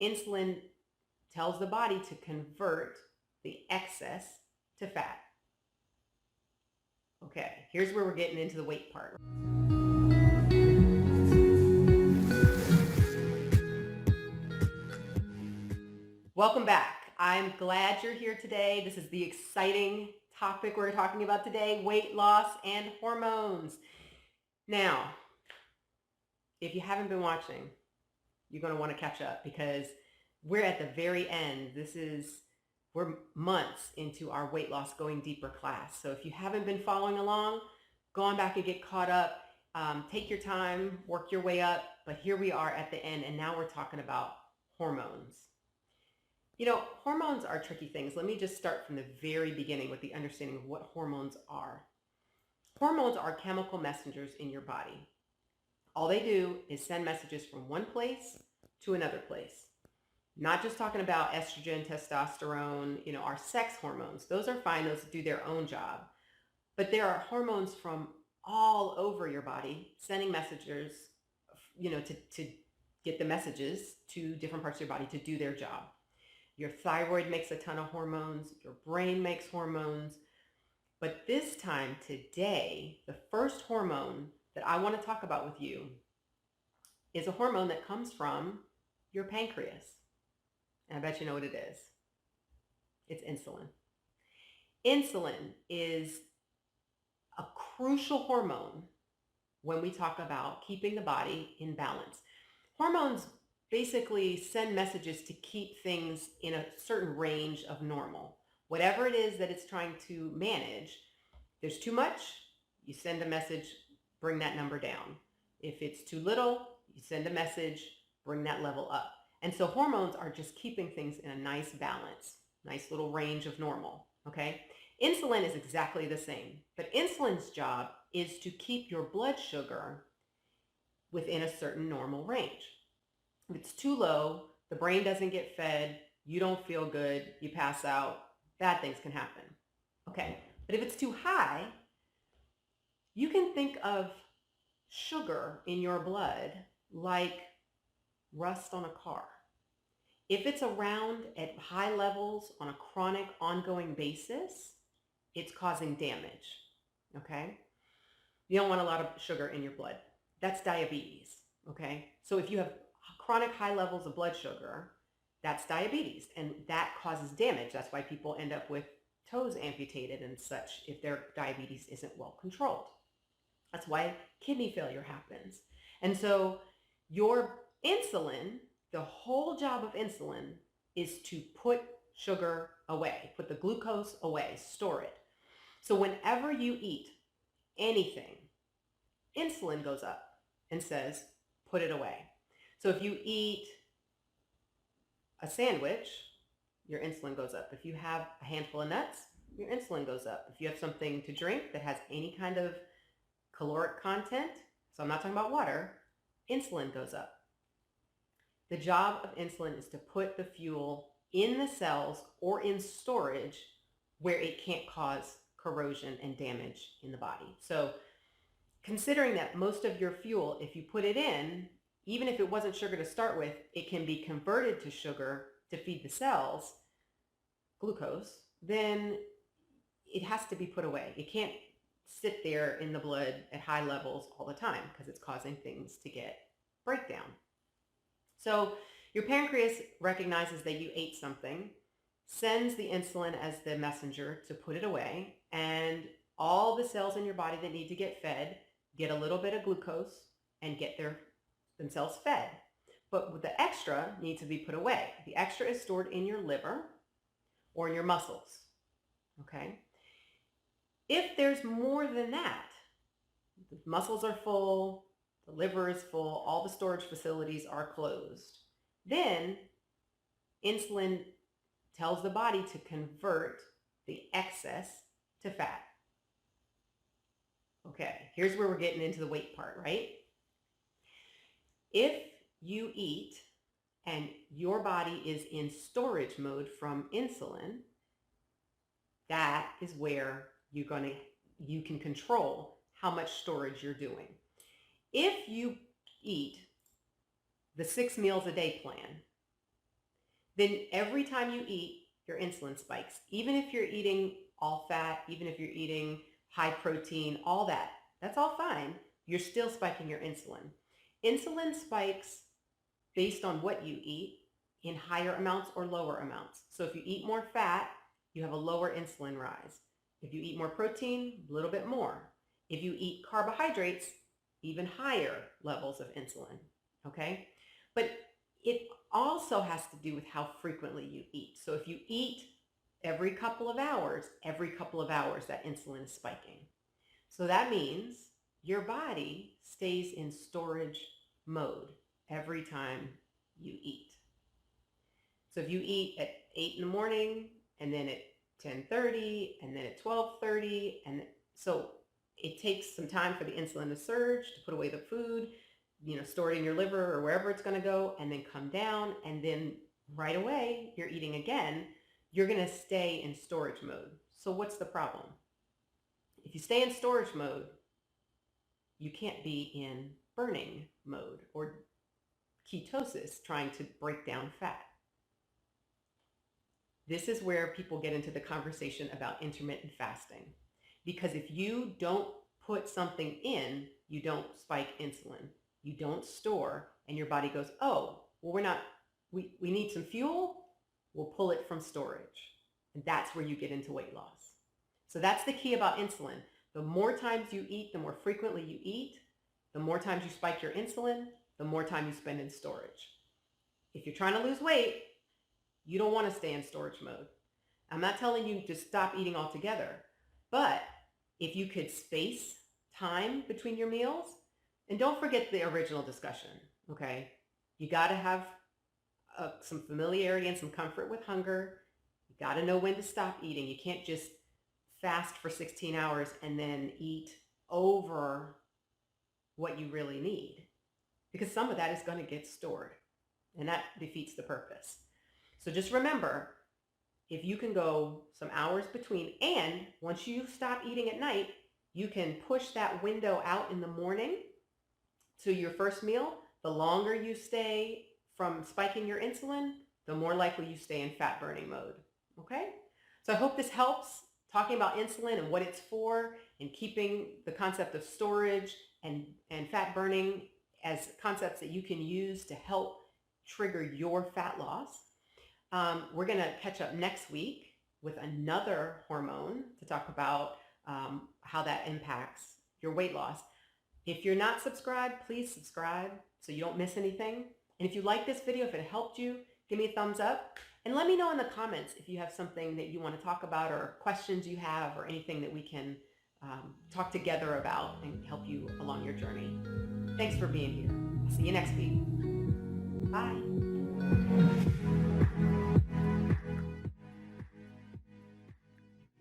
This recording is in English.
Insulin tells the body to convert the excess to fat. Okay, here's where we're getting into the weight part. Welcome back. I'm glad you're here today. This is the exciting topic we're talking about today, weight loss and hormones. Now, if you haven't been watching, you're going to want to catch up because we're at the very end. We're months into our weight loss going deeper class. So if you haven't been following along, go on back and get caught up. Take your time, work your way up. But here we are at the end, and now we're talking about hormones. You know, hormones are tricky things. Let me just start from the very beginning with the understanding of what hormones are. Hormones are chemical messengers in your body. All they do is send messages from one place to another place. Not just talking about estrogen, testosterone, our sex hormones. Those are fine. Those do their own job. But there are hormones from all over your body sending messages, to get the messages to different parts of your body to do their job. Your thyroid makes a ton of hormones. Your brain makes hormones. But this time today, the first hormone that I want to talk about with you is a hormone that comes from your pancreas. And I bet you know what it is. It's insulin. Insulin is a crucial hormone when we talk about keeping the body in balance. Hormones basically send messages to keep things in a certain range of normal. Whatever it is that it's trying to manage, there's too much, you send a message, bring that number down. If it's too little, you send a message, bring that level up. And so hormones are just keeping things in a nice balance, nice little range of normal, okay? Insulin is exactly the same, but insulin's job is to keep your blood sugar within a certain normal range. If it's too low, the brain doesn't get fed, you don't feel good, you pass out, bad things can happen. Okay, but if it's too high, you can think of sugar in your blood like rust on a car. If it's around at high levels on a chronic, ongoing basis, it's causing damage, okay? You don't want a lot of sugar in your blood. That's diabetes, okay? So if you have chronic high levels of blood sugar, that's diabetes, and that causes damage. That's why people end up with toes amputated and such if their diabetes isn't well controlled. That's why kidney failure happens. And so your insulin, the whole job of insulin is to put sugar away, put the glucose away, store it. So whenever you eat anything, insulin goes up and says, put it away. So if you eat a sandwich, your insulin goes up. If you have a handful of nuts, your insulin goes up. If you have something to drink that has any kind of caloric content, so I'm not talking about water, insulin goes up. The job of insulin is to put the fuel in the cells or in storage where it can't cause corrosion and damage in the body. So considering that most of your fuel, if you put it in, even if it wasn't sugar to start with, it can be converted to sugar to feed the cells, glucose, then it has to be put away. It can't sit there in the blood at high levels all the time because it's causing things to get breakdown. So your pancreas recognizes that you ate something, sends the insulin as the messenger to put it away, and all the cells in your body that need to get fed get a little bit of glucose and get themselves fed. But the extra needs to be put away. The extra is stored in your liver or in your muscles, okay? If there's more than that, the muscles are full, the liver is full, all the storage facilities are closed, then insulin tells the body to convert the excess to fat. Okay, here's where we're getting into the weight part, right? If you eat and your body is in storage mode from insulin, that is where you can control how much storage you're doing. If you eat the 6 meals a day plan, then every time you eat, your insulin spikes. Even if you're eating all fat, even if you're eating high protein, all that, that's all fine. You're still spiking your insulin. Insulin spikes based on what you eat in higher amounts or lower amounts. So if you eat more fat, you have a lower insulin rise. If you eat more protein, a little bit more. If you eat carbohydrates, even higher levels of insulin, okay? But it also has to do with how frequently you eat. So if you eat every couple of hours, that insulin is spiking. So that means your body stays in storage mode every time you eat. So if you eat at 8 in the morning and then at 10:30 and then at 12:30, and so it takes some time for the insulin to surge, to put away the food, store it in your liver or wherever it's going to go, and then come down, and then right away you're eating again. You're going to stay in storage mode. So what's the problem? If you stay in storage mode, you can't be in burning mode or ketosis, trying to break down fat. This is where people get into the conversation about intermittent fasting. Because if you don't put something in, you don't spike insulin, you don't store, and your body goes, oh, well, we need some fuel, we'll pull it from storage. And that's where you get into weight loss. So that's the key about insulin. The more times you eat, the more frequently you eat, the more times you spike your insulin, the more time you spend in storage. If you're trying to lose weight, you don't want to stay in storage mode. I'm not telling you to stop eating altogether, but if you could space time between your meals, and don't forget the original discussion, okay? You got to have some familiarity and some comfort with hunger. You got to know when to stop eating. You can't just fast for 16 hours and then eat over what you really need, because some of that is going to get stored, and that defeats the purpose. So just remember, if you can go some hours between, and once you stop eating at night, you can push that window out in the morning to your first meal. The longer you stay from spiking your insulin, the more likely you stay in fat burning mode. Okay? So I hope this helps, talking about insulin and what it's for, and keeping the concept of storage and fat burning as concepts that you can use to help trigger your fat loss. We're going to catch up next week with another hormone to talk about how that impacts your weight loss. If you're not subscribed, please subscribe so you don't miss anything. And if you like this video, if it helped you, give me a thumbs up. And let me know in the comments if you have something that you want to talk about, or questions you have, or anything that we can talk together about and help you along your journey. Thanks for being here. I'll see you next week. Bye.